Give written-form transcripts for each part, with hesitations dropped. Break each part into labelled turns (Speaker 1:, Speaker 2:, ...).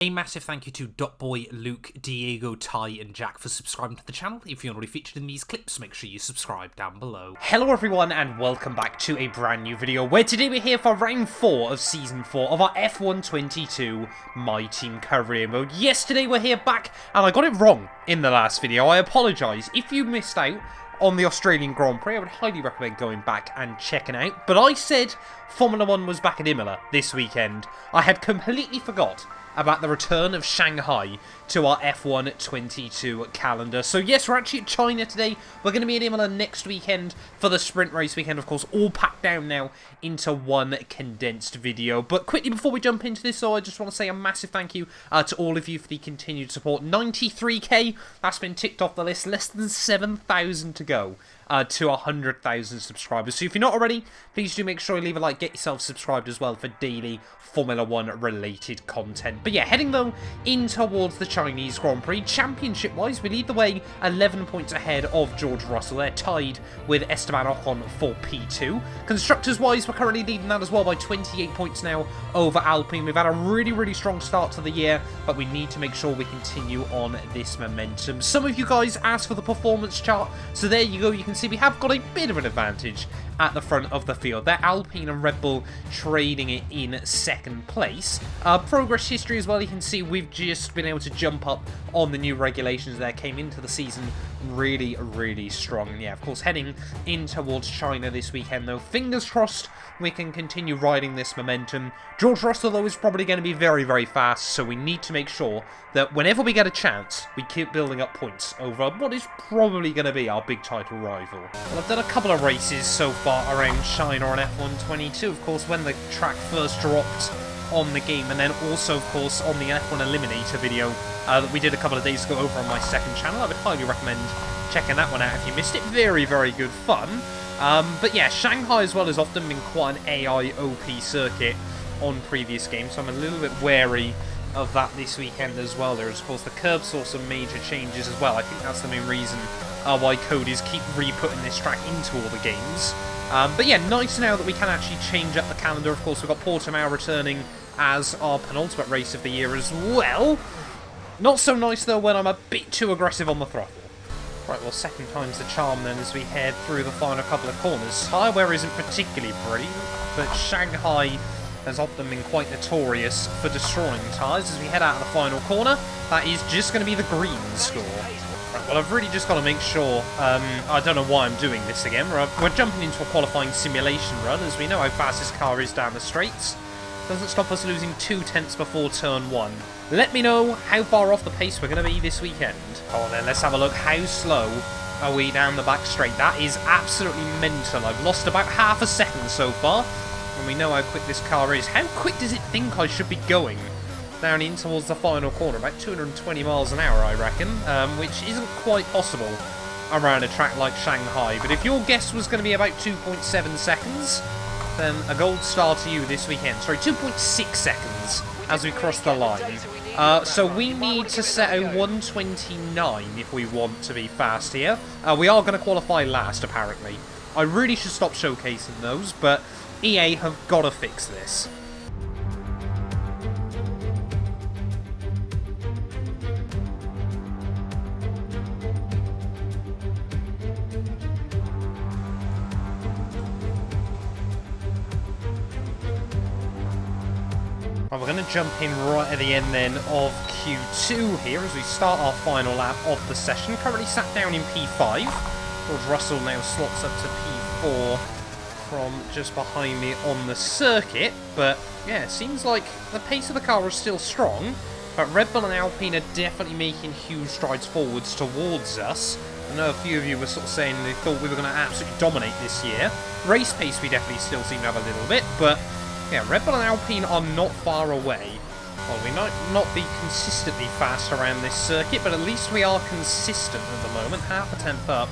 Speaker 1: A massive thank you to Dotboy, Luke, Diego, Ty, and Jack for subscribing to the channel. If you're not already featured in these clips, make sure you subscribe down below. Hello everyone, and welcome back to a brand new video, where today we're here for round 4 of Season 4 of our F1 22 My Team Career Mode. Yesterday we're here back, and I got it wrong in the last video. I apologise. If you missed out on the Australian Grand Prix, I would highly recommend going back and checking out. But I said Formula 1 was back at Imola this weekend. I had completely forgot about the return of Shanghai to our F1 22 calendar. So yes, we're actually at China today. We're going to be at Imola next weekend for the sprint race weekend, of course, all packed down now into one condensed video. But quickly before we jump into this, I just want to say a massive thank you to all of you for the continued support. 93k, that's been ticked off the list, less than 7,000 to go. To 100,000 subscribers. So if you're not already, please do make sure you leave a like, get yourself subscribed as well for daily Formula 1 related content. But yeah, heading though in towards the Chinese Grand Prix. Championship wise, we lead the way 11 points ahead of George Russell. They're tied with Esteban Ocon for P2. Constructors wise, we're currently leading that as well by 28 points now over Alpine. We've had a really strong start to the year, but we need to make sure we continue on this momentum. Some of you guys asked for the performance chart, so there you go. You can see we have got a bit of an advantage at the front of the field. They're Alpine and Red Bull trading it in second place. Progress history as well, you can see we've just been able to jump up on the new regulations there. Came into the season really strong. And yeah, of course, heading in towards China this weekend though. Fingers crossed we can continue riding this momentum. George Russell though is probably going to be very fast, so we need to make sure that whenever we get a chance, we keep building up points over what is probably going to be our big title rival. Well, I've done a couple of races so far around China on F1 22, of course, when the track first dropped on the game, and then also, of course, on the F1 Eliminator video that we did a couple of days ago over on my second channel. I would highly recommend checking that one out if you missed it. Very good fun. But yeah, Shanghai as well has often been quite an AI OP circuit on previous games, so I'm a little bit wary of that this weekend as well. There is, of course, the curb saw some major changes as well. I think that's the main reason why coders keep re-putting this track into all the games. But yeah, nice now that we can actually change up the calendar. Of course, we've got Portimao returning as our penultimate race of the year as well. Not so nice, though, when I'm a bit too aggressive on the throttle. Right, well, second time's the charm then as we head through the final couple of corners. Tyre wear isn't particularly pretty, but Shanghai has often been quite notorious for destroying tyres. As we head out of the final corner, that is just going to be the green score. Right, well, I've really just got to make sure, I don't know why I'm doing this again. We're jumping into a qualifying simulation run, as we know how fast this car is down the straights. Doesn't stop us losing 2 tenths before turn 1. Let me know how far off the pace we're going to be this weekend. Oh, then let's have a look. How slow are we down the back straight? That is absolutely mental. I've lost about half a second so far, and we know how quick this car is. How quick does it think I should be going down in towards the final corner? About 220 miles an hour, I reckon, which isn't quite possible around a track like Shanghai. But if your guess was going to be about 2.7 seconds, then a gold star to you this weekend. Sorry, 2.6 seconds as we cross the line. So we need to set a 129 if we want to be fast here. We are going to qualify last, apparently. I really should stop showcasing those, but EA have got to fix this. Right, we're going to jump in right at the end then of Q2 here as we start our final lap of the session. Currently sat down in P5. George Russell now slots up to P4 from just behind me on the circuit. But yeah, it seems like the pace of the car is still strong, but Red Bull and Alpine are definitely making huge strides forwards towards us. I know a few of you were sort of saying they thought we were going to absolutely dominate this year. Race pace we definitely still seem to have a little bit, but yeah, Red Bull and Alpine are not far away. Well, we might not be consistently fast around this circuit, but at least we are consistent at the moment. Half a tenth up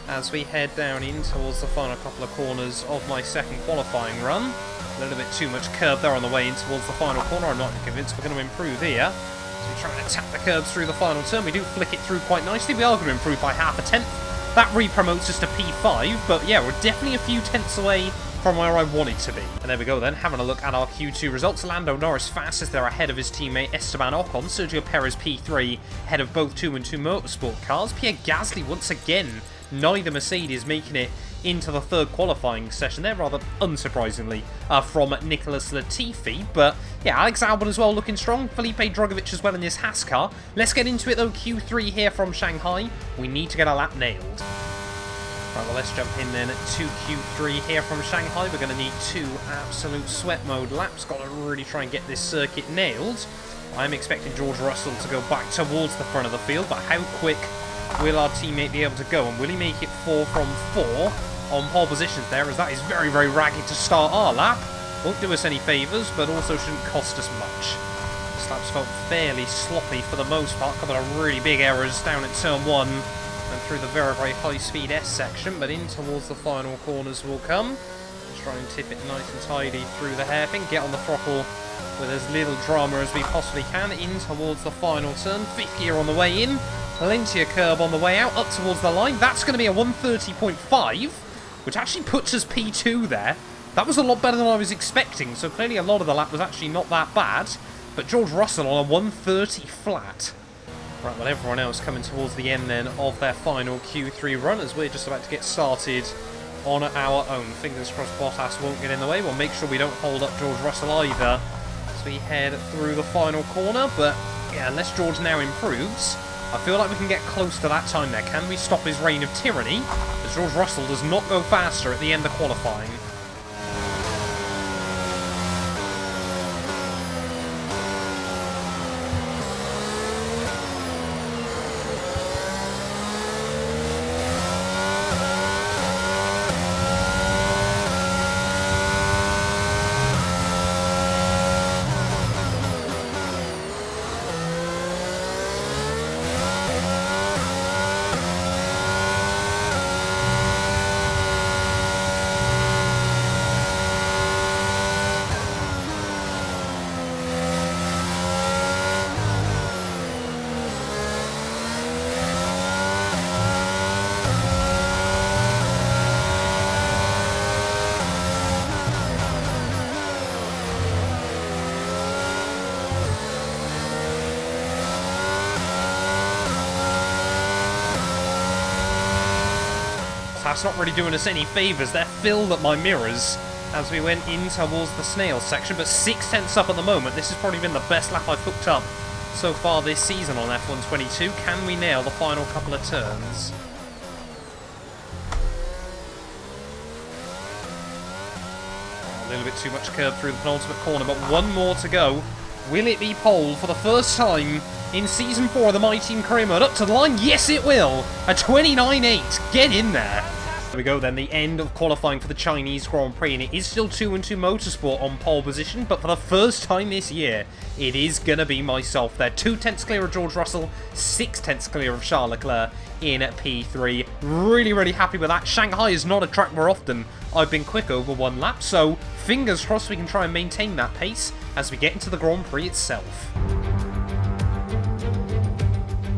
Speaker 1: as we head down in towards the final couple of corners of my second qualifying run. A little bit too much curb there on the way in towards the final corner. I'm not convinced we're going to improve here. So we try to tap the curbs through the final turn. We do flick it through quite nicely. We are going to improve by half a tenth. That re-promotes us to P5, but yeah, we're definitely a few tenths away from where I wanted to be. And there we go then, having a look at our Q2 results. Lando Norris fastest there, ahead of his teammate Esteban Ocon. Sergio Perez P3, ahead of both 2 and 2 Motorsport cars. Pierre Gasly once again, neither Mercedes making it into the third qualifying session there, rather unsurprisingly, from Nicholas Latifi. But yeah, Alex Albon as well looking strong. Felipe Drugovich as well in this Haas car. Let's get into it though. Q3 here from Shanghai. We need to get a lap nailed. Right, well, let's jump in then to Q3 here from Shanghai. We're going to need 2 absolute sweat mode laps. Got to really try and get this circuit nailed. I'm expecting George Russell to go back towards the front of the field, but how quick will our teammate be able to go? And will he make it 4 from 4 on pole positions there, as that is very, very ragged to start our lap. Won't do us any favours, but also shouldn't cost us much. This lap's felt fairly sloppy for the most part. A couple of really big errors down at turn 1 and through the very, very high-speed S section, but in towards the final corners will come. Let's try and tip it nice and tidy through the hairpin, get on the throttle with as little drama as we possibly can, in towards the final turn. 5th gear on the way in, plenty of curb on the way out, up towards the line. That's going to be a 130.5, which actually puts us P2 there. That was a lot better than I was expecting, so clearly a lot of the lap was actually not that bad. But George Russell on a 130 flat. Right, well, everyone else coming towards the end then of their final Q3 run, as we're just about to get started on our own. Fingers crossed Bottas won't get in the way. We'll make sure we don't hold up George Russell either as we head through the final corner. But yeah, unless George now improves, I feel like we can get close to that time there. Can we stop his reign of tyranny? As George Russell does not go faster at the end of qualifying. That's not really doing us any favours. They're filled at my mirrors as we went in towards the snail section, but 6/10 up at the moment. This has probably been the best lap I've hooked up so far this season on F122. Can we nail the final couple of turns? A little bit too much curb through the penultimate corner, but one more to go. Will it be pole for the first time in Season 4 of the My Team Career Mode? Up to the line? Yes, it will! A 29.8. Get in there! There we go then, the end of qualifying for the Chinese Grand Prix, and it is still 2 and 2 Motorsport on pole position, but for the first time this year, it is going to be myself there. 2/10 clear of George Russell, 6/10 clear of Charles Leclerc in P3. Really, really happy with that. Shanghai is not a track where often I've been quick over one lap, so fingers crossed we can try and maintain that pace as we get into the Grand Prix itself.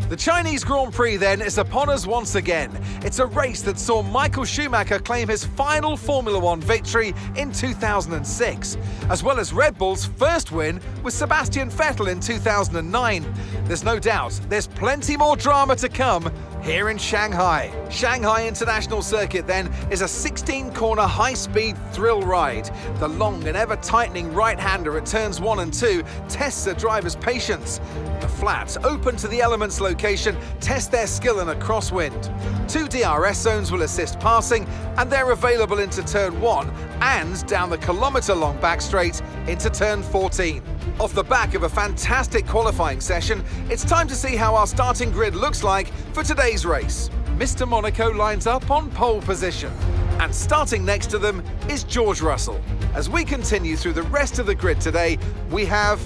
Speaker 2: The Chinese Grand Prix then is upon us once again. It's a race that saw Michael Schumacher claim his final Formula One victory in 2006, as well as Red Bull's first win with Sebastian Vettel in 2009. There's no doubt there's plenty more drama to come here in Shanghai. Shanghai International Circuit then is a 16-corner high-speed thrill ride. The long and ever-tightening right-hander at turns 1 and 2 tests a driver's patience. The flat, open to the elements location, test their skill in a crosswind. 2 DRS zones will assist passing, and they're available into turn 1 and down the kilometre-long back straight into turn 14. Off the back of a fantastic qualifying session, it's time to see how our starting grid looks like for today's race. Mr. Monaco lines up on pole position, and starting next to them is George Russell. As we continue through the rest of the grid today, we have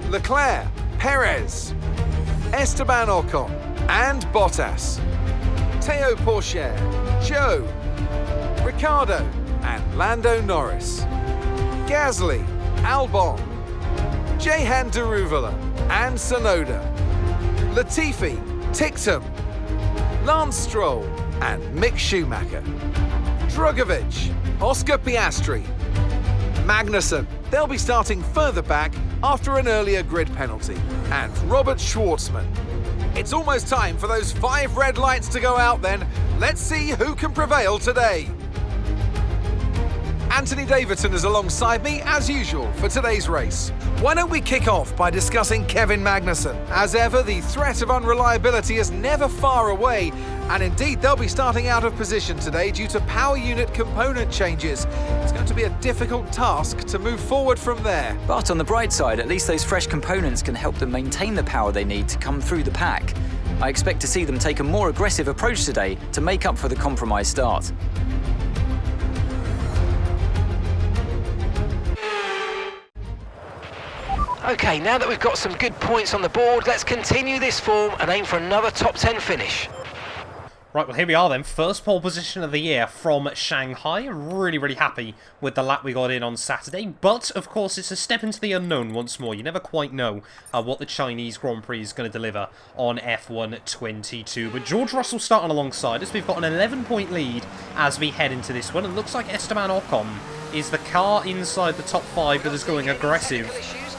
Speaker 2: Leclerc, Perez, Esteban Ocon and Bottas, Théo Pourchaire, Joe, Ricciardo and Lando Norris, Gasly, Albon, Jehan Daruvala and Tsunoda, Latifi, Ticktum, Lance Stroll and Mick Schumacher. Drugovich, Oscar Piastri, Magnussen. They'll be starting further back after an earlier grid penalty. And Robert Schwartzman. It's almost time for those 5 red lights to go out then. Let's see who can prevail today. Anthony Davidson is alongside me, as usual, for today's race. Why don't we kick off by discussing Kevin Magnussen? As ever, the threat of unreliability is never far away, and indeed they'll be starting out of position today due to power unit component changes. It's going to be a difficult task to move forward from there.
Speaker 3: But on the bright side, at least those fresh components can help them maintain the power they need to come through the pack. I expect to see them take a more aggressive approach today to make up for the compromised start.
Speaker 4: Okay, now that we've got some good points on the board, let's continue this form and aim for another top 10 finish.
Speaker 1: Right, well here we are then, first pole position of the year from Shanghai. Really, really happy with the lap we got in on Saturday, but of course it's a step into the unknown once more. You never quite know what the Chinese Grand Prix is going to deliver on F1 22. But George Russell starting alongside us. We've got an 11-point lead as we head into this one, and looks like Esteban Ocon is the car inside the top 5 that is going aggressive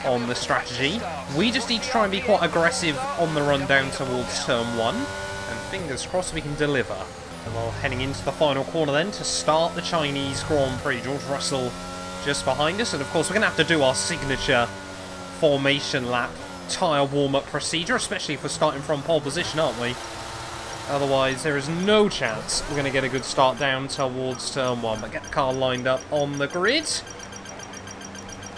Speaker 1: on the strategy. We just need to try and be quite aggressive on the run down towards turn 1. And fingers crossed we can deliver. And we're heading into the final corner then to start the Chinese Grand Prix. George Russell just behind us. And of course we're going to have to do our signature formation lap tyre warm-up procedure, especially if we're starting from pole position, aren't we? Otherwise there is no chance we're going to get a good start down towards turn 1. But get the car lined up on the grid.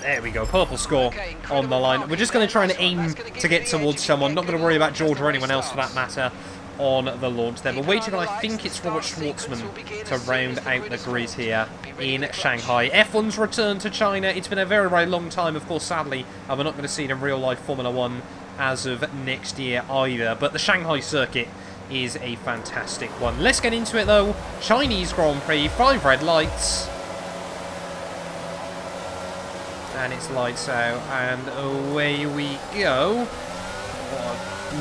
Speaker 1: There we go, purple score on the line. We're just going to try and aim to get towards someone. Not going to worry about George or anyone else for that matter on the launch there. But waiting on, I think it's Robert Schwartzman to round out the grid here in Shanghai. F1's return to China. It's been a very, very long time, of course, sadly. We're not going to see it in real-life Formula 1 as of next year either. But the Shanghai circuit is a fantastic one. Let's get into it, though. Chinese Grand Prix, 5 red lights. And it's lights out, and away we go.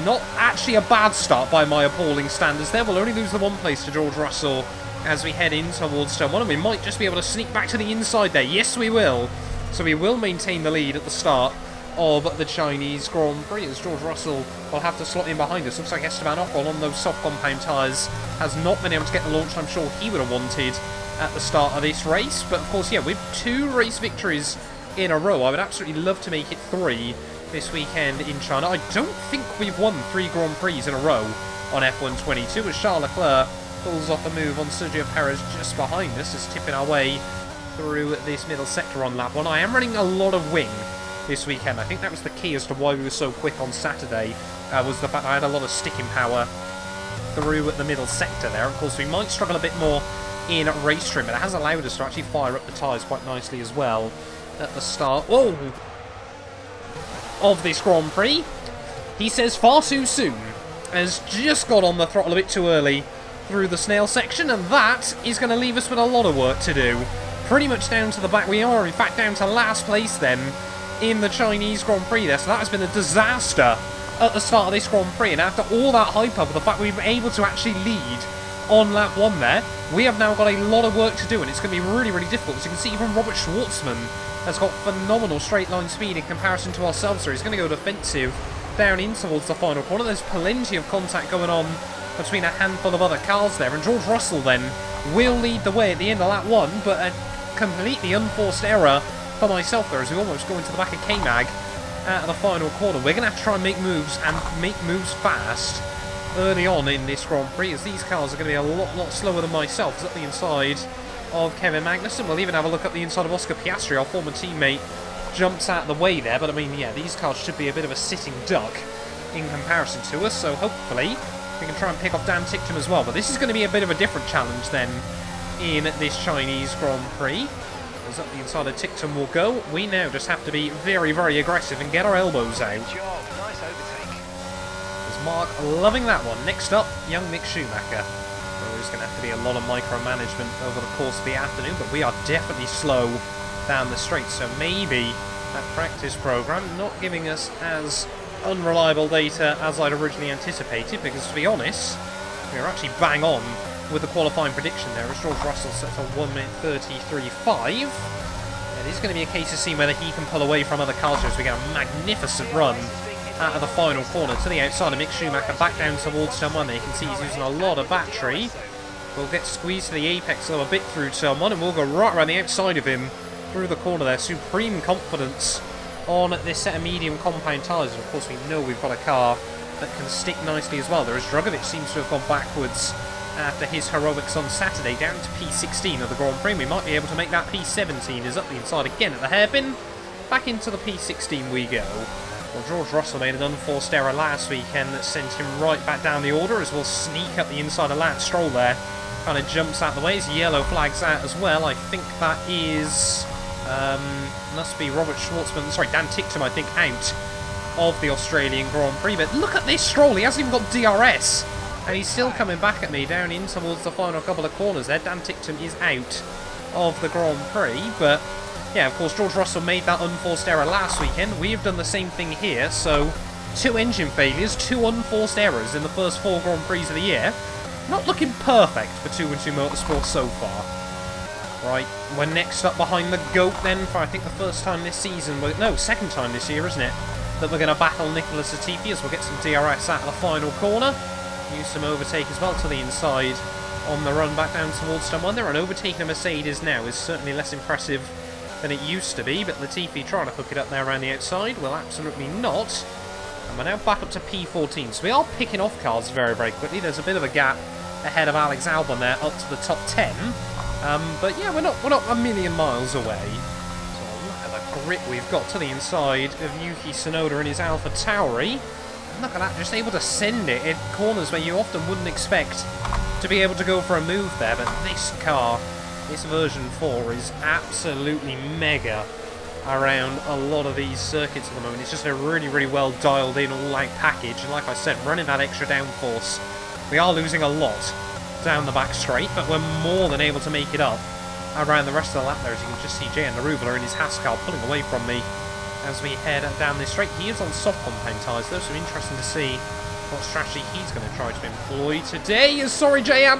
Speaker 1: Not actually a bad start by my appalling standards there. We'll only lose the 1 place to George Russell as we head in towards turn 1, and we might just be able to sneak back to the inside there. Yes, we will. So we will maintain the lead at the start of the Chinese Grand Prix, as George Russell will have to slot in behind us. Looks like Esteban Ocon on those soft compound tyres has not been able to get the launch I'm sure he would have wanted at the start of this race. But of course, yeah, with 2 race victories in a row, I would absolutely love to make it 3 this weekend in China. I don't think we've won 3 Grand Prix in a row on F1 22, as Charles Leclerc pulls off a move on Sergio Perez just behind us, is tipping our way through this middle sector on lap 1. I am running a lot of wing this weekend. I think that was the key as to why we were so quick on Saturday, was the fact I had a lot of sticking power through the middle sector there. Of course, we might struggle a bit more in race trim, but it has allowed us to actually fire up the tyres quite nicely as well at the start of this Grand Prix. He says far too soon, has just got on the throttle a bit too early through the snail section, and that is going to leave us with a lot of work to do. Pretty much down to the back. We are in fact down to last place then in the Chinese Grand Prix there, so that has been a disaster at the start of this Grand Prix, and after all that hype up, the fact we've been able to actually lead on lap 1 there, we have now got a lot of work to do, and it's going to be really, really difficult. As you can see, even Robert Schwartzman has got phenomenal straight line speed in comparison to ourselves, so he's going to go defensive down in towards the final corner. There's plenty of contact going on between a handful of other cars there, and George Russell then will lead the way at the end of lap 1, but a completely unforced error for myself there as we almost go into the back of K-Mag at the final corner. We're going to have to try and make moves, and make moves fast early on in this Grand Prix, as these cars are going to be a lot slower than myself. It's at the inside of Kevin Magnussen. We'll even have a look at the inside of Oscar Piastri, our former teammate, jumps out of the way there, but I mean, yeah, these cars should be a bit of a sitting duck in comparison to us, so hopefully we can try and pick off Dan Ticktum as well. But this is going to be a bit of a different challenge then in this Chinese Grand Prix. As up the inside of Ticktum will go, we now just have to be very, very aggressive and get our elbows out.
Speaker 4: Good job, nice overtake.
Speaker 1: There's Mark loving that one. Next up, young Mick Schumacher. There's going to have to be a lot of micromanagement over the course of the afternoon, but we are definitely slow down the straight, so maybe that practice program not giving us as unreliable data as I'd originally anticipated, because to be honest, we were actually bang on with the qualifying prediction there, as George Russell sets a 1 minute 33.5. It is going to be a case of seeing whether he can pull away from other cars as we get a magnificent run out of the final corner to the outside of Mick Schumacher, back down towards turn 1 there. You can see he's using a lot of battery. We'll get squeezed to the apex a little bit through turn 1, and we'll go right around the outside of him through the corner there. Supreme confidence on this set of medium compound tyres. And of course we know we've got a car that can stick nicely as well. There is Drugovich seems to have gone backwards after his heroics on Saturday, down to P16 of the Grand Prix. We might be able to make that P17. Is up the inside again at the hairpin. Back into the P16 we go. Well, George Russell made an unforced error last weekend that sent him right back down the order, as we'll sneak up the inside of Lance Stroll there. Kind of jumps out the way. His yellow flag's out as well. I think that is... must be Robert Schwartzman, sorry, Dan Ticktum, I think, out of the Australian Grand Prix. But look at this Stroll, he hasn't even got DRS. And he's still coming back at me down in towards the final couple of corners there. Dan Ticktum is out of the Grand Prix. But, yeah, of course, George Russell made that unforced error last weekend. We have done the same thing here. So, 2 engine failures, 2 unforced errors in the first 4 Grand Prix of the year. Not looking perfect for 2-2 Motorsport so far. Right, we're next up behind the GOAT then for I think the first time this season. No, second time this year, isn't it? That we're going to battle Nicholas Latifi as we'll get some DRS out of the final corner. Use some overtake as well to the inside on the run back down towards turn 1 there. And overtaking a Mercedes now is certainly less impressive than it used to be. But Latifi trying to hook it up there around the outside. Well, absolutely not. And we're now back up to P14. So we are picking off cars very, very quickly. There's a bit of a gap ahead of Alex Albon there up to the top 10. But yeah, we're not a million miles away. So look at the grip we've got to the inside of Yuki Tsunoda and his Alpha Tauri. And look at that, just able to send it in corners where you often wouldn't expect to be able to go for a move there. But this car, this version 4, is absolutely mega around a lot of these circuits at the moment. It's just a really, really well dialed in all-out package. And like I said, running that extra downforce, we are losing a lot down the back straight, but we're more than able to make it up around the rest of the lap there. As you can just see Jay and Naruvula in his Haskell pulling away from me as we head down this straight. He is on soft compound tyres though, so interesting to see what strategy he's going to try to employ today. Sorry, Jay,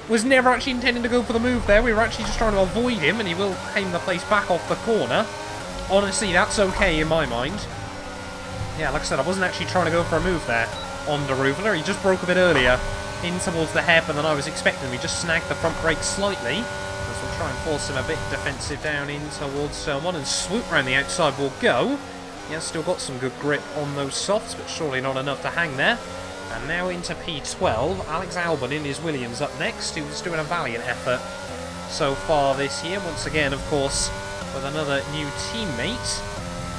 Speaker 1: was never actually intending to go for the move there. We were actually just trying to avoid him, and he will claim the place back off the corner. Honestly, that's okay in my mind. Yeah, like I said, I wasn't actually trying to go for a move there on Naruvula. He just broke a bit earlier in towards the hairpin than I was expecting. We just snagged the front brake slightly, as we'll try and force him a bit defensive down in towards turn 1, and swoop around the outside will go. He has still got some good grip on those softs, but surely not enough to hang there. And now into P12, Alex Albon in his Williams up next, who's doing a valiant effort so far this year. Once again, of course, with another new teammate,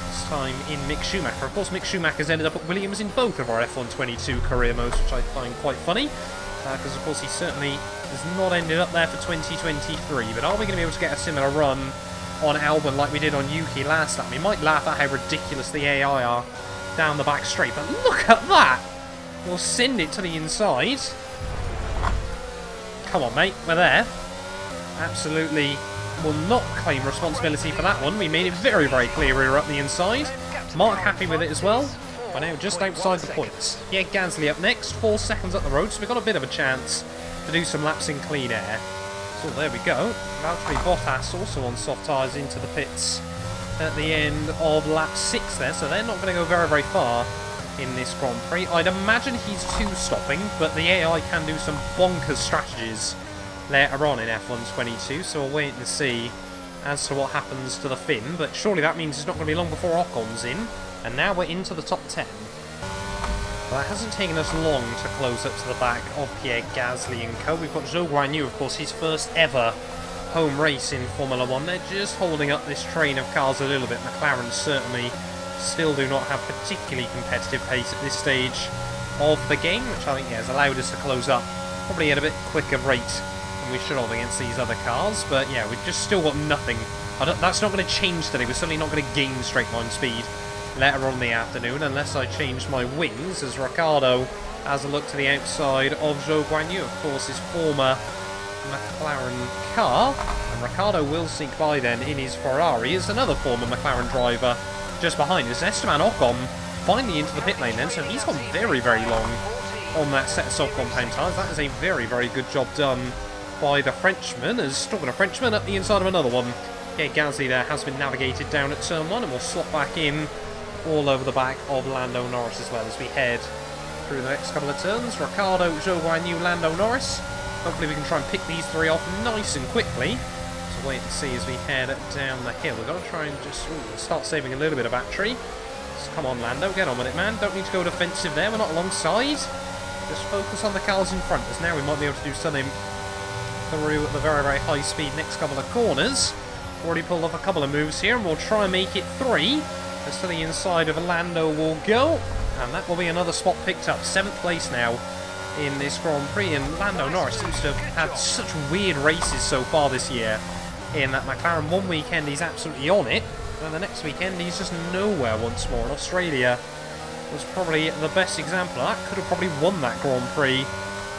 Speaker 1: this time in Mick Schumacher. Of course, Mick Schumacher's ended up at Williams in both of our F1 22 career modes, which I find quite funny, because of course he certainly has not ended up there for 2023. But are we going to be able to get a similar run on Albon like we did on Yuki last time? We might laugh at how ridiculous the AI are down the back straight, but look at that! We'll send it to the inside. Come on, mate, we're there. Absolutely will not claim responsibility for that one. We made it very, very clear we were up the inside. Mark happy with it as well. We're now just outside the points. Yeah, Gasly up next, 4 seconds up the road, so we've got a bit of a chance to do some laps in clean air. So there we go. Valtteri Bottas also on soft tyres into the pits at the end of lap 6 there, so they're not going to go very, very far in this Grand Prix. I'd imagine he's 2-stopping, but the AI can do some bonkers strategies later on in F1 22, so we'll wait and see as to what happens to the Finn, but surely that means it's not going to be long before Ocon's in, and now we're into the top 10. Well, that hasn't taken us long to close up to the back of Pierre Gasly and co. We've got Zhou Guanyu, of course, his first ever home race in Formula 1. They're just holding up this train of cars a little bit. McLaren certainly still do not have particularly competitive pace at this stage of the game, which I think has allowed us to close up probably at a bit quicker rate than we should have against these other cars. But yeah, we've just still got nothing. That's not going to change today. We're certainly not going to gain straight line speed later on in the afternoon unless I change my wings, as Ricciardo has a look to the outside of Zhou Guanyu, of course his former McLaren car, and Ricciardo will sneak by then in his Ferrari as another former McLaren driver just behind us. Esteban Ocon finally into the pit lane then, so he's gone very, very long on that set of soft compound tyres. That is a very, very good job done by the Frenchman. As talking a Frenchman up the inside of another one. Okay, Gasly there has been navigated down at turn 1 and will slot back in all over the back of Lando Norris as well as we head through the next couple of turns. Ricciardo, Zhou Guanyu, Lando Norris. Hopefully we can try and pick these three off nice and quickly. So wait and see as we head down the hill. We've got to try and just start saving a little bit of battery. So come on, Lando, get on with it, man. Don't need to go defensive there. We're not alongside. Just focus on the cars in front, as now we might be able to do something through the very, very high speed next couple of corners. Already pulled off a couple of moves here, and we'll try and make it 3. As to the inside of Lando will go. And that will be another spot picked up. 7th place now in this Grand Prix. And Lando Norris seems to have had such weird races so far this year. In that McLaren, one weekend he's absolutely on it, and the next weekend he's just nowhere once more. And Australia was probably the best example of that. Could have probably won that Grand Prix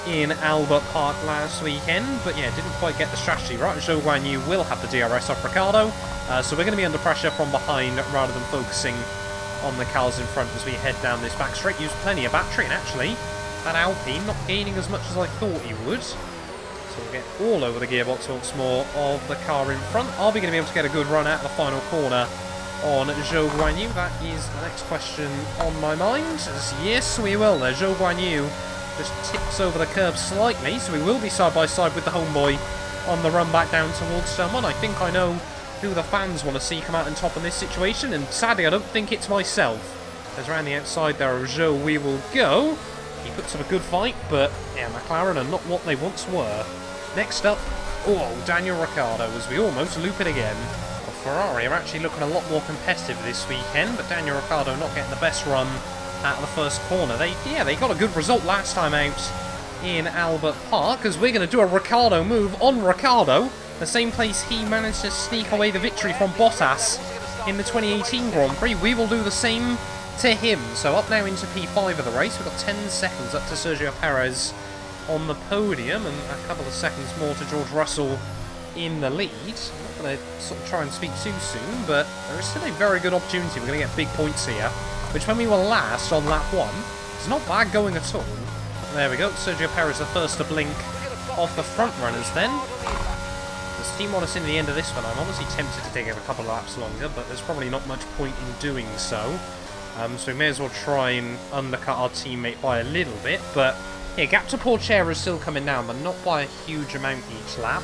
Speaker 1: in Albert Park last weekend, but yeah, didn't quite get the strategy right. Zhou Guanyu will have the DRS off Ricciardo, so we're going to be under pressure from behind rather than focusing on the cars in front as we head down this back straight. Used plenty of battery, and actually that Alpine not gaining as much as I thought he would. So we'll get all over the gearbox once more of the car in front. Are we going to be able to get a good run out of the final corner on Zhou Guanyu? That is the next question on my mind. As yes, we will. There, Zhou Guanyu just tips over the curb slightly, so we will be side by side with the homeboy on the run back down towards someone. I think I know who the fans want to see come out on top in this situation, and sadly I don't think it's myself. As around the outside there of Zhou we will go. He puts up a good fight, but yeah, McLaren are not what they once were. Next up, oh, Daniel Ricciardo, as we almost loop it again. Well, Ferrari are actually looking a lot more competitive this weekend, but Daniel Ricciardo not getting the best run out of the first corner. They got a good result last time out in Albert Park, because we're going to do a Ricciardo move on Ricciardo, the same place he managed to sneak away the victory from Bottas in the 2018 Grand Prix. We will do the same to him. So up now into P5 of the race. We've got 10 seconds up to Sergio Perez on the podium, and a couple of seconds more to George Russell in the lead. I'm not going to sort of try and speak too soon, but there is still a very good opportunity. We're going to get big points here, which when we were last on lap 1, it's not bad going at all. There we go, Sergio Perez the first to blink off the front runners then. As Team want us in the end of this one, I'm honestly tempted to take it a couple of laps longer, but there's probably not much point in doing so. So we may as well try and undercut our teammate by a little bit, but yeah, gap to Porchera is still coming down, but not by a huge amount each lap.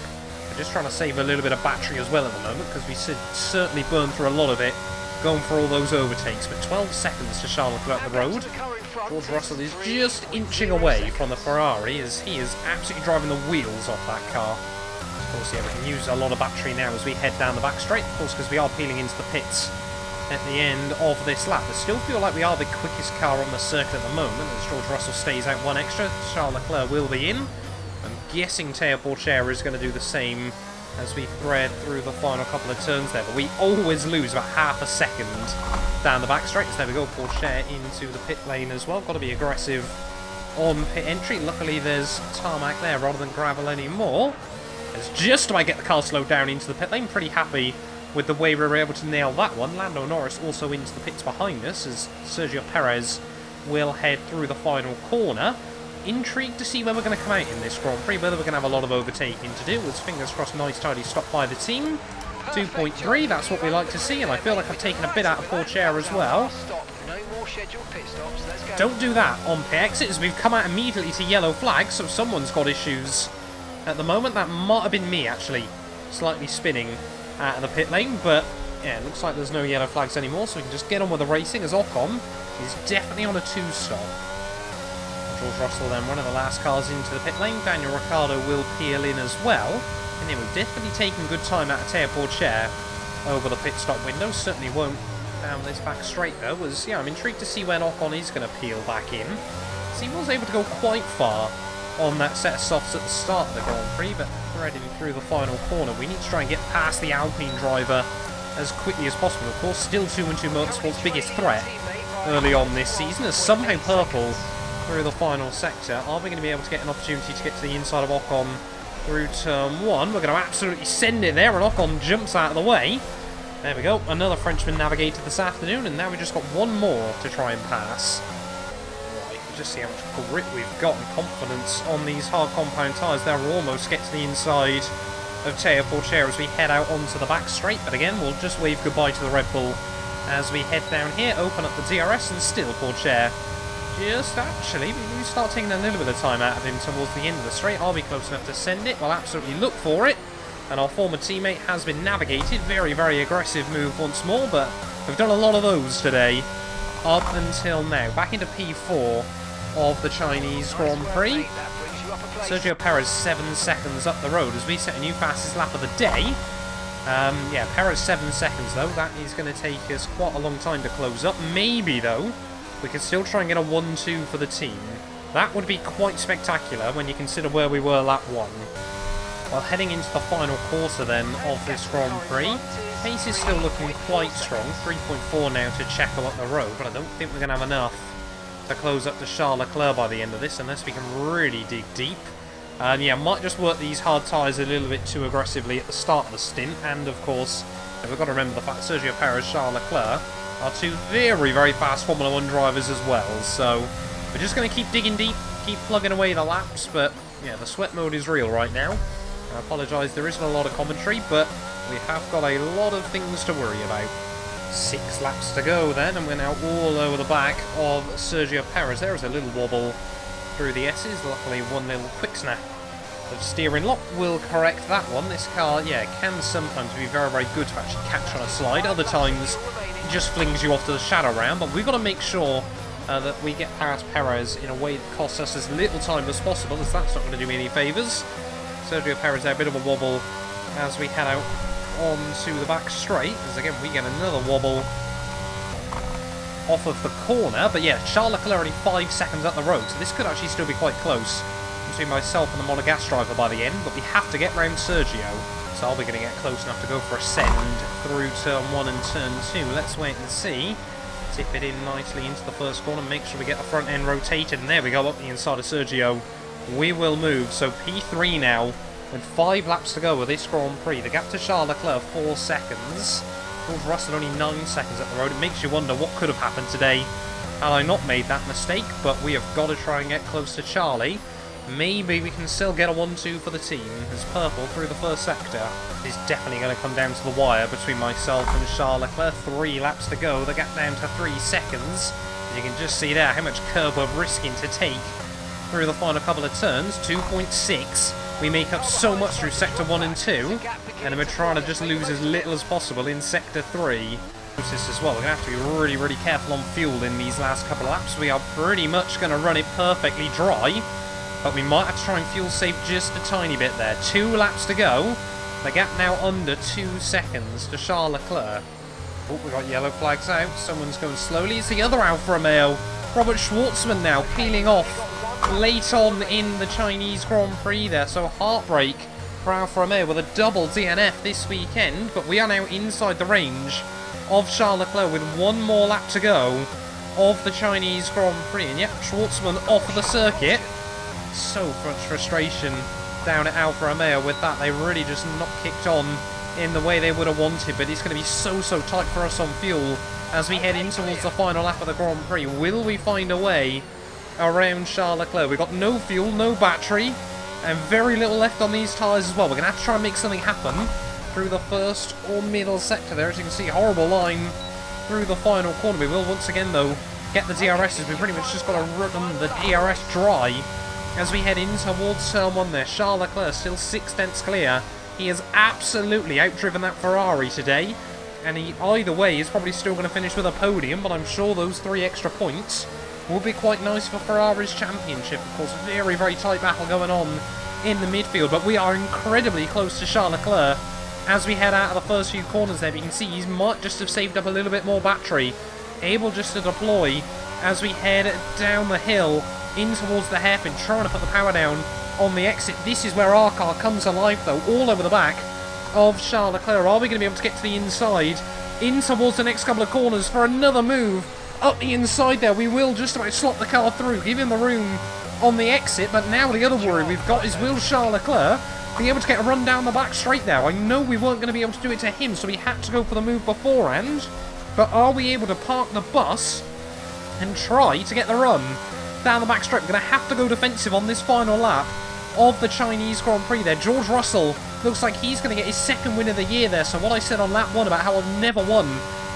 Speaker 1: We're just trying to save a little bit of battery as well at the moment, because we certainly burned through a lot of it going for all those overtakes. But 12 seconds to Charles Leclerc up the road. George Russell is just inching away from the Ferrari, as he is absolutely driving the wheels off that car. Of course, yeah, we can use a lot of battery now as we head down the back straight, of course, because we are peeling into the pits at the end of this lap. I still feel like we are the quickest car on the circuit at the moment, as George Russell stays out one extra. Charles Leclerc will be in. I'm guessing Teo Porchera is going to do the same as we thread through the final couple of turns there, but we always lose about half a second down the back straight. So there we go, Porchera into the pit lane as well. Got to be aggressive on pit entry. Luckily there's tarmac there rather than gravel anymore. As just about get the car slowed down into the pit lane. Pretty happy with the way we were able to nail that one. Lando Norris also into the pits behind us, as Sergio Perez will head through the final corner. Intrigued to see where we're going to come out in this Grand Prix, whether we're going to have a lot of overtaking to do. As fingers crossed, nice tidy stop by the team. 2.3, that's what we like to see, and I feel like I've taken a bit out of Porchera as well. Don't do that on pit exit, as we've come out immediately to yellow flags, so someone's got issues at the moment. That might have been me, actually, slightly spinning out of the pit lane, but yeah, it looks like there's no yellow flags anymore, so we can just get on with the racing, as Ocon is definitely on a 2-stop. George Russell then one of the last cars into the pit lane. Daniel Ricciardo will peel in as well, and yeah, we've definitely taken good time out of Teo Porchera over the pit stop window. Certainly won't down this back straight though, as yeah, I'm intrigued to see when Ocon is going to peel back in. So he was able to go quite far on that set of softs at the start of the Grand Prix, but threading through the final corner, we need to try and get past the Alpine driver as quickly as possible. Of course, still 2-2 Motorsport's biggest threat early on this season, as somehow purple through the final sector. Are we going to be able to get an opportunity to get to the inside of Ocon through turn 1? We're going to absolutely send it there, and Ocon jumps out of the way. There we go, another Frenchman navigated this afternoon, and now we've just got one more to try and pass. Right, just see how much grip we've got and confidence on these hard compound tyres. They'll almost get to the inside of Teo Porcher as we head out onto the back straight. But again, we'll just wave goodbye to the Red Bull as we head down here, open up the DRS, and still Porcher just actually, we start taking a little bit of time out of him towards the end of the straight. Are we close enough to send it? We'll absolutely look for it. And our former teammate has been navigated. Very, very aggressive move once more, but we've done a lot of those today up until now. Back into P4 of the Chinese Grand Prix. Sergio Perez 7 seconds up the road as we set a new fastest lap of the day. Yeah, Perez 7 seconds though. That is going to take us quite a long time to close up. Maybe though, we can still try and get a 1-2 for the team. That would be quite spectacular when you consider where we were lap 1. Well, heading into the final quarter then of this Grand Prix, pace is still looking quite strong. 3.4 now to Checo up the road, but I don't think we're going to have enough to close up to Charles Leclerc by the end of this, unless we can really dig deep. And yeah, might just work these hard tyres a little bit too aggressively at the start of the stint, and of course, we've got to remember the fact that Sergio Perez, Charles Leclerc are two very, very fast Formula 1 drivers as well, so we're just going to keep digging deep, keep plugging away the laps, but yeah, the sweat mode is real right now. I apologise, there isn't a lot of commentary, but we have got a lot of things to worry about. 6 laps to go then, and we're now all over the back of Sergio Perez. There is a little wobble through the S's, luckily one little quick snap of steering lock will correct that one. This car, yeah, can sometimes be very, very good to actually catch on a slide. Other times, it just flings you off to the shadow round, but we've got to make sure that we get past Perez in a way that costs us as little time as possible, as that's not going to do me any favours. Sergio Perez there, a bit of a wobble as we head out onto the back straight, as again we get another wobble off of the corner. But yeah, Charles Leclerc only 5 seconds up the road, so this could actually still be quite close between myself and the Monogas driver by the end, but we have to get round Sergio, so are we going to get close enough to go for a send through turn 1 and turn 2? Let's wait and see. Tip it in nicely into the first corner, make sure we get the front end rotated, and there we go, up the inside of Sergio. We will move, so P3 now, with 5 laps to go with this Grand Prix. The gap to Charles Leclerc, 4 seconds. George Russell only 9 seconds up the road. It makes you wonder what could have happened today had I not made that mistake, but we have got to try and get close to Charlie. Maybe we can still get a 1-2 for the team, as purple through the first sector is definitely going to come down to the wire between myself and Charles Leclerc. 3 laps to go, the gap down to 3 seconds. As you can just see there how much curb we're risking to take through the final couple of turns. 2.6. We make up so much through sector 1 and 2, and then we're trying to just lose as little as possible in sector 3. This as well, we're going to have to be really, really careful on fuel in these last couple of laps. We are pretty much going to run it perfectly dry, but we might have to try and fuel save just a tiny bit there. 2 laps to go. The gap now under 2 seconds to Charles Leclerc. Oh, we got yellow flags out. Someone's going slowly. It's the other Alfa Romeo. Robert Schwartzman now peeling off late on in the Chinese Grand Prix there. So heartbreak for Alfa Romeo with a double DNF this weekend. But we are now inside the range of Charles Leclerc with 1 more lap to go of the Chinese Grand Prix. And yep, Schwartzman off the circuit. So much frustration down at Alfa Romeo with that. They really just not kicked on in the way they would have wanted, but it's going to be so tight for us on fuel as we head in towards the final lap of the Grand Prix. Will we find a way around Charles Leclerc? We've got no fuel, no battery, and very little left on these tyres as well. We're going to have to try and make something happen through the first or middle sector there. As you can see, horrible line through the final corner. We will once again, though, get the DRSs. We've pretty much just got to run the DRS dry as we head in towards turn 1 there. Charles Leclerc still 6 tenths clear. He has absolutely outdriven that Ferrari today, and he either way is probably still going to finish with a podium, but I'm sure those 3 extra points will be quite nice for Ferrari's championship. Of course, very, very tight battle going on in the midfield, but we are incredibly close to Charles Leclerc as we head out of the first few corners there. But you can see he might just have saved up a little bit more battery, able just to deploy as we head down the hill in towards the hairpin, trying to put the power down on the exit. This is where our car comes alive though, all over the back of Charles Leclerc. Are we going to be able to get to the inside, in towards the next couple of corners for another move up the inside there? We will just about slot the car through, give him the room on the exit, but now the other worry we've got is, will Charles Leclerc be able to get a run down the back straight there? I know we weren't going to be able to do it to him, so we had to go for the move beforehand, but are we able to park the bus and try to get the run down the backstrap. We're going to have to go defensive on this final lap of the Chinese Grand Prix there. George Russell looks like he's going to get his second win of the year there. So what I said on lap 1 about how I've never won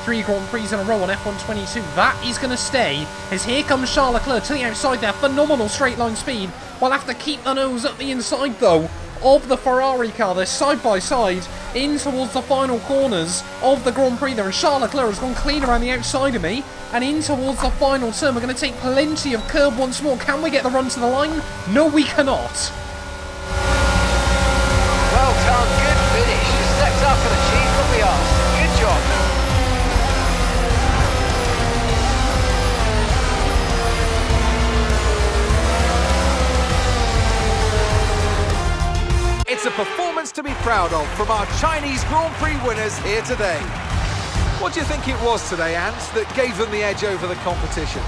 Speaker 1: 3 Grand Prix in a row on F1 22, that is going to stay, as here comes Charles Leclerc to the outside there. Phenomenal straight line speed. We'll have to keep the nose up the inside though of the Ferrari car. They're side by side in towards the final corners of the Grand Prix there, and Charles Leclerc has gone clean around the outside of me and in towards the final turn. We're going to take plenty of curb once more. Can we get the run to the line? No, we cannot.
Speaker 4: Well done, good finish. You stepped up and achieved what we asked. Good job.
Speaker 2: It's a performance to be proud of from our Chinese Grand Prix winners here today. What do you think it was today, Ant, that gave them the edge over the competition?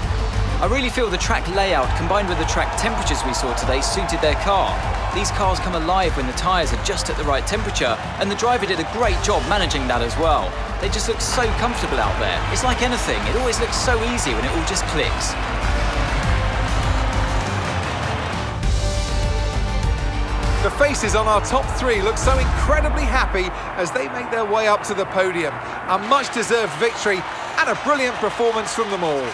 Speaker 3: I really feel the track layout combined with the track temperatures we saw today suited their car. These cars come alive when the tyres are just at the right temperature, and the driver did a great job managing that as well. They just look so comfortable out there. It's like anything, it always looks so easy when it all just clicks.
Speaker 2: The faces on our top 3 look so incredibly happy as they make their way up to the podium. A much-deserved victory and a brilliant performance from them all.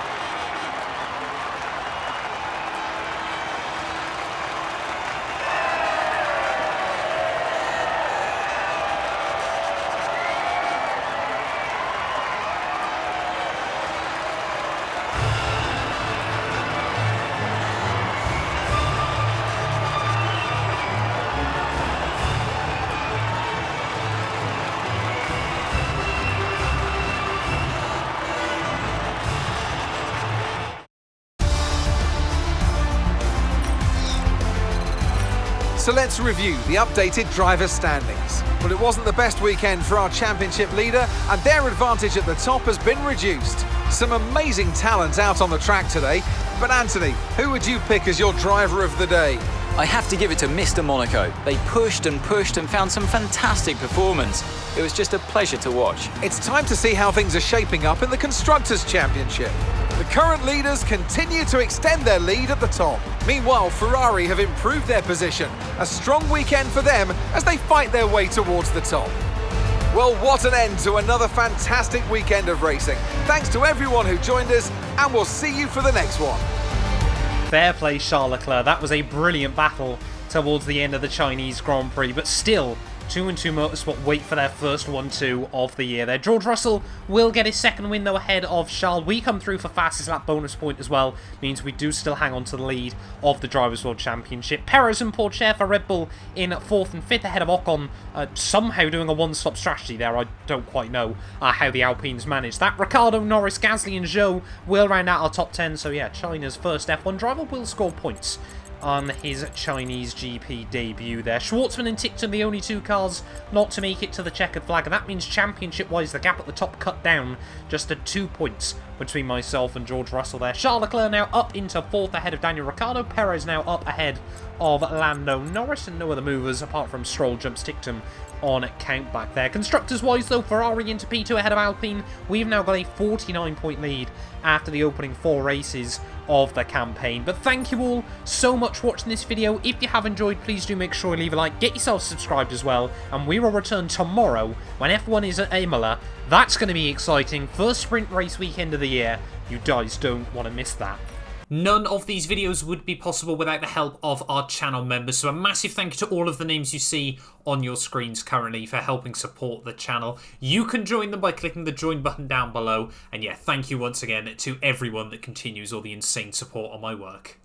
Speaker 2: So let's review the updated drivers' standings. Well, it wasn't the best weekend for our championship leader, and their advantage at the top has been reduced. Some amazing talent out on the track today, but Anthony, who would you pick as your driver of the day?
Speaker 3: I have to give it to Mr. Monaco. They pushed and found some fantastic performance. It was just a pleasure to watch.
Speaker 2: It's time to see how things are shaping up in the Constructors' Championship. The current leaders continue to extend their lead at the top. Meanwhile, Ferrari have improved their position. A strong weekend for them as they fight their way towards the top. Well, what an end to another fantastic weekend of racing. Thanks to everyone who joined us, and we'll see you for the next one.
Speaker 1: Fair play, Charles Leclerc. That was a brilliant battle towards the end of the Chinese Grand Prix, but still, 2-2 Motorsport wait for their first 1-2 of the year there. George Russell will get his second win, though, ahead of Charles. We come through for fastest lap bonus point as well. Means we do still hang on to the lead of the Drivers' World Championship. Perez and Pourchaire for Red Bull in 4th and 5th, ahead of Ocon. Somehow doing a one-stop strategy there. I don't quite know how the Alpines managed that. Ricciardo, Norris, Gasly and Zhou will round out our top 10. So yeah, China's first F1 driver will score points on his Chinese GP debut there. Schwartzman and Tickton, the only 2 cars not to make it to the checkered flag, and that means championship-wise the gap at the top cut down just to 2 points between myself and George Russell there. Charles Leclerc now up into 4th ahead of Daniel Ricciardo. Perez now up ahead of Lando Norris, and no other movers apart from Stroll jumps Tickton on count back there. Constructors-wise, though, Ferrari into P2 ahead of Alpine. We've now got a 49-point lead after the opening 4 races of the campaign. But thank you all so much for watching this video. If you have enjoyed, please do make sure you leave a like, get yourself subscribed as well, and we will return tomorrow when F1 is at Imola. That's going to be exciting. First sprint race weekend of the year. You guys don't want to miss that. None of these videos would be possible without the help of our channel members, so a massive thank you to all of the names you see on your screens currently for helping support the channel. You can join them by clicking the join button down below, and yeah, thank you once again to everyone that continues all the insane support on my work.